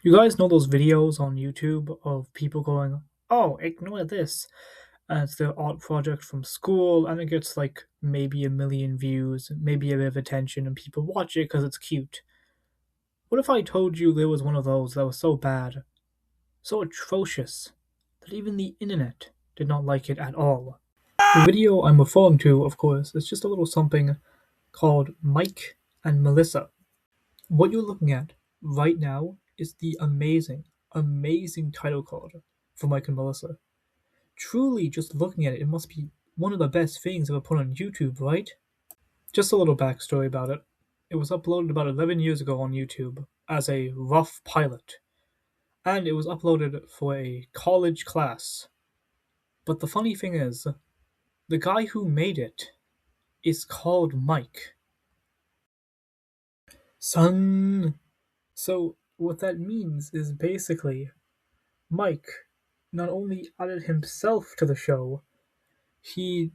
You guys know those videos on YouTube of people going, "Oh, ignore this," and it's their art project from school, and it gets like maybe a million views, maybe a bit of attention, and people watch it because it's cute. What if I told you there was one of those that was so bad, so atrocious, that even the internet did not like it at all? The video I'm referring to, of course, is just a little something called Mike and Melissa. What you're looking at right now is the amazing, amazing title card for Mike and Melissa. Truly, just looking at it, it must be one of the best things ever put on YouTube, right? Just a little backstory about it. It was uploaded about 11 years ago on YouTube as a rough pilot, and it was uploaded for a college class. But the funny thing is, the guy who made it is called Mike. Son. So, what that means is basically Mike not only added himself to the show, he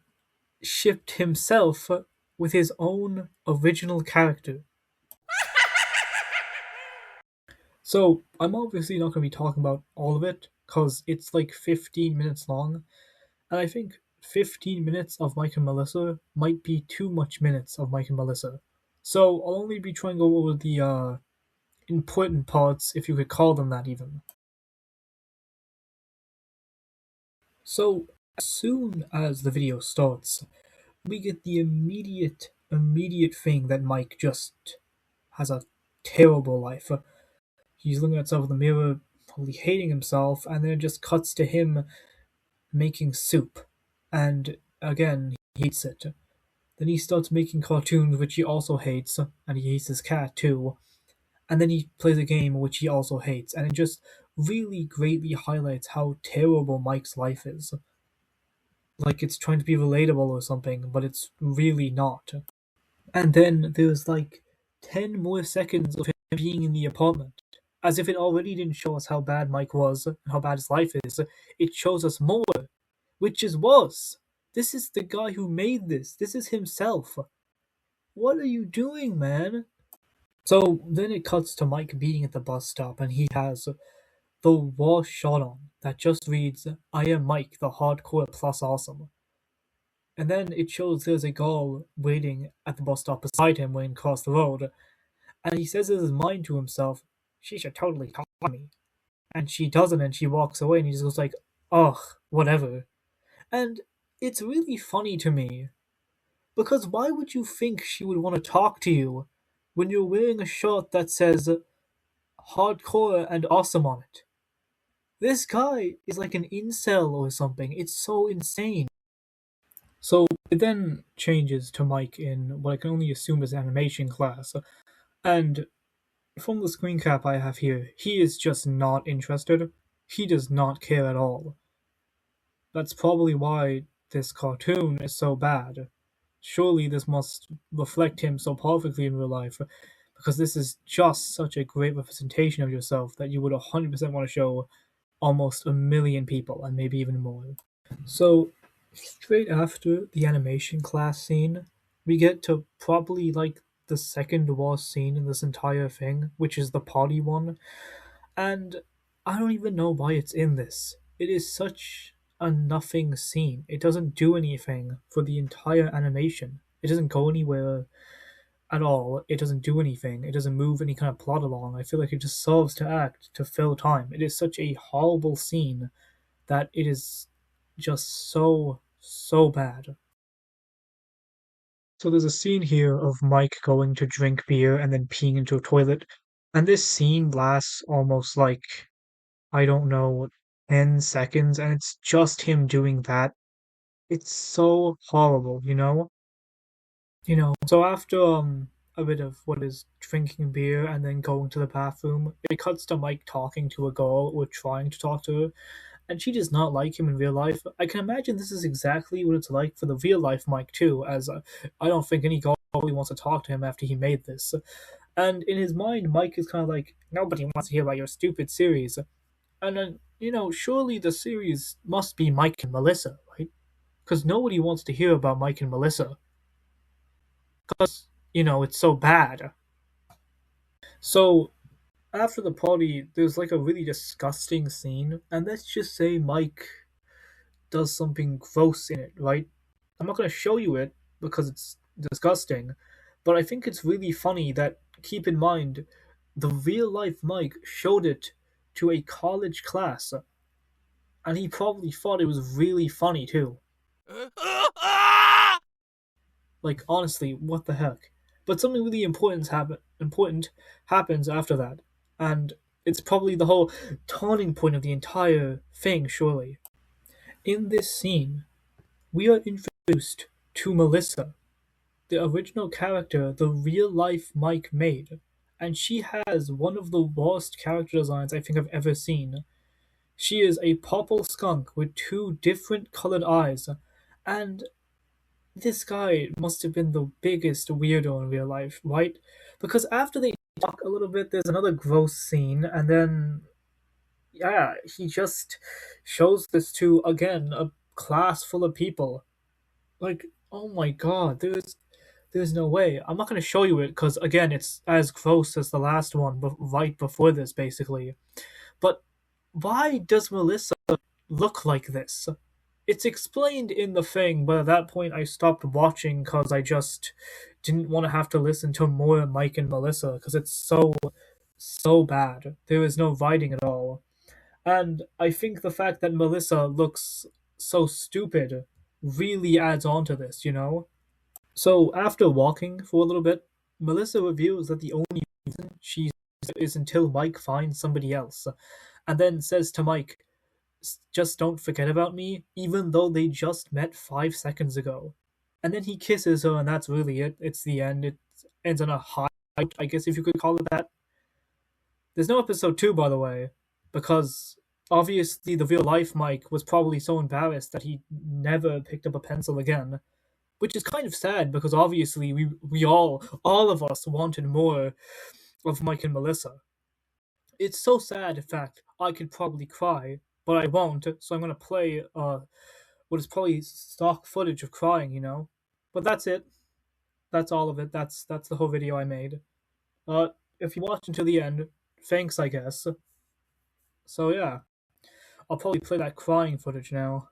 shipped himself with his own original character. So, I'm obviously not going to be talking about all of it, because it's like 15 minutes long, and I think 15 minutes of Mike and Melissa might be too much minutes of Mike and Melissa. So, I'll only be trying to go over the important parts, if you could call them that even. So, as soon as the video starts, we get the immediate thing that Mike just has a terrible life. He's looking at himself in the mirror, probably hating himself, and then it just cuts to him making soup. And again, he hates it. Then he starts making cartoons, which he also hates, and he hates his cat too. And then he plays a game, which he also hates, and it just really greatly highlights how terrible Mike's life is. Like it's trying to be relatable or something, but it's really not. And then there's like 10 more seconds of him being in the apartment. As if it already didn't show us how bad Mike was, and how bad his life is. It shows us more, which is worse. This is the guy who made this. This is himself. What are you doing, man? So then it cuts to Mike being at the bus stop, and he has the wall shot on that just reads, "I am Mike, the hardcore plus awesome." And then it shows there's a girl waiting at the bus stop beside him waiting across the road. And he says in his mind to himself, "She should totally talk to me." And she doesn't, and she walks away, and he just goes like, "Ugh, whatever." And it's really funny to me, because why would you think she would want to talk to you when you're wearing a shirt that says hardcore and awesome on it? This guy is like an incel or something. It's so insane. So it then changes to Mike in what I can only assume is animation class. And from the screen cap I have here, he is just not interested. He does not care at all. That's probably why this cartoon is so bad. Surely this must reflect him so perfectly in real life, because this is just such a great representation of yourself that you would 100% want to show almost a million people, and maybe even more. So, straight after the animation class scene, we get to probably like the second worst scene in this entire thing, which is the party one. And I don't even know why it's in this. It is such a nothing scene. It doesn't do anything for the entire animation. It doesn't go anywhere at all. It doesn't do anything. It doesn't move any kind of plot along. I feel like it just serves to act, to fill time. It is such a horrible scene that it is just so bad. So there's a scene here of Mike going to drink beer and then peeing into a toilet. And this scene lasts almost like, I don't know, 10 seconds, and it's just him doing that. It's so horrible, you know? So after a bit of what is drinking beer and then going to the bathroom, it cuts to Mike talking to a girl or trying to talk to her, and she does not like him in real life. I can imagine this is exactly what it's like for the real life Mike too, as I don't think any girl really wants to talk to him after he made this. And in his mind, Mike is kind of like, nobody wants to hear about your stupid series. And then, surely the series must be Mike and Melissa, right? Because nobody wants to hear about Mike and Melissa. Because, it's so bad. So after the party, there's like a really disgusting scene, and let's just say Mike does something gross in it, right? I'm not going to show you it because it's disgusting, but I think it's really funny that, keep in mind, the real life Mike showed it to a college class, and he probably thought it was really funny too. Like, honestly, what the heck? But something really important happens after that, and it's probably the whole turning point of the entire thing, surely. In this scene, we are introduced to Melissa, the original character the real life Mike made, and she has one of the worst character designs I think I've ever seen. She is a purple skunk with two different colored eyes, and this guy must have been the biggest weirdo in real life, right? Because after they talk a little bit, there's another gross scene, and then, yeah, he just shows this to, again, a class full of people. Like, oh my god, there's no way. I'm not going to show you it because, again, it's as gross as the last one, but right before this, basically. But why does Melissa look like this? It's explained in the thing, but at that point I stopped watching because I just didn't want to have to listen to more Mike and Melissa because it's so bad. There is no writing at all. And I think the fact that Melissa looks so stupid really adds on to this, you know? So after walking for a little bit, Melissa reveals that the only reason she is until Mike finds somebody else, and then says to Mike, "Just don't forget about me," even though they just met 5 seconds ago. And then he kisses her, and that's really it. It's the end. It ends on a high, I guess if you could call it that. There's no episode 2, by the way, because obviously the real life Mike was probably so embarrassed that he never picked up a pencil again, which is kind of sad because obviously we all of us wanted more of Mike and Melissa. It's so sad, in fact, I could probably cry, but I won't, so I'm gonna play what is probably stock footage of crying, you know? But that's it. That's all of it. That's the whole video I made. If you watched until the end, thanks, I guess. So yeah, I'll probably play that crying footage now.